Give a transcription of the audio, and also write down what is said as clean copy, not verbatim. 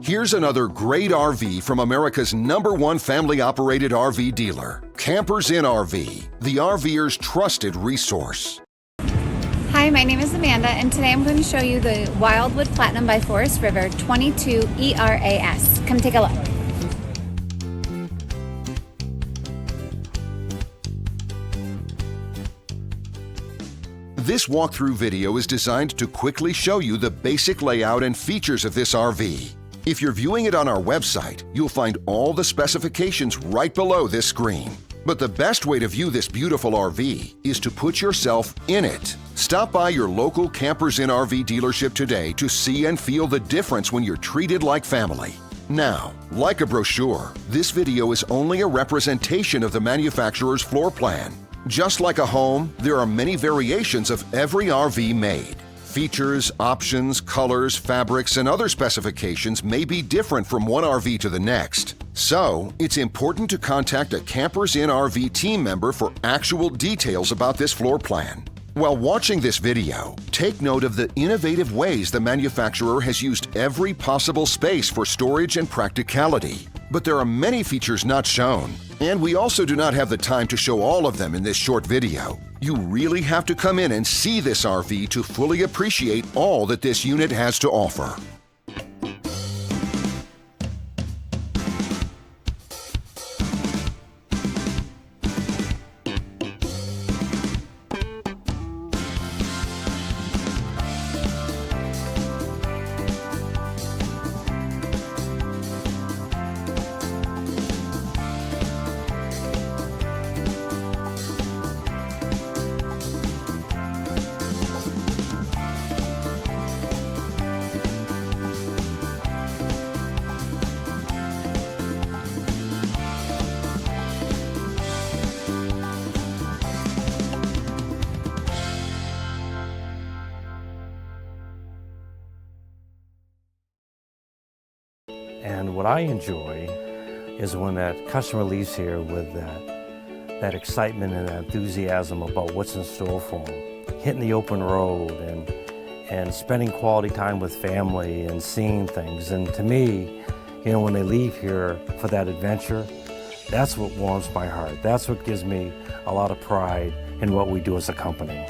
Here's another great RV from America's #1 family-operated RV dealer, Campers Inn RV, the RVer's trusted resource. Hi, my name is Amanda, and today I'm going to show you the Wildwood Platinum by Forest River 22ERAS. Come take a look. This walkthrough video is designed to quickly show you the basic layout and features of this RV. If you're viewing it on our website, you'll find all the specifications right below this screen. But the best way to view this beautiful RV is to put yourself in it. Stop by your local Campers Inn RV dealership today to see and feel the difference when you're treated like family. Now, like a brochure, this video is only a representation of the manufacturer's floor plan. Just like a home, there are many variations of every RV made. Features, options, colors, fabrics, and other specifications may be different from one RV to the next. So, it's important to contact a Campers Inn RV team member for actual details about this floor plan. While watching this video, take note of the innovative ways the manufacturer has used every possible space for storage and practicality. But there are many features not shown, and we also do not have the time to show all of them in this short video. You really have to come in and see this RV to fully appreciate all that this unit has to offer. And what I enjoy is when that customer leaves here with that excitement and that enthusiasm about what's in store for them. Hitting the open road and spending quality time with family and seeing things. And to me, you know, when they leave here for that adventure, that's what warms my heart. That's what gives me a lot of pride in what we do as a company.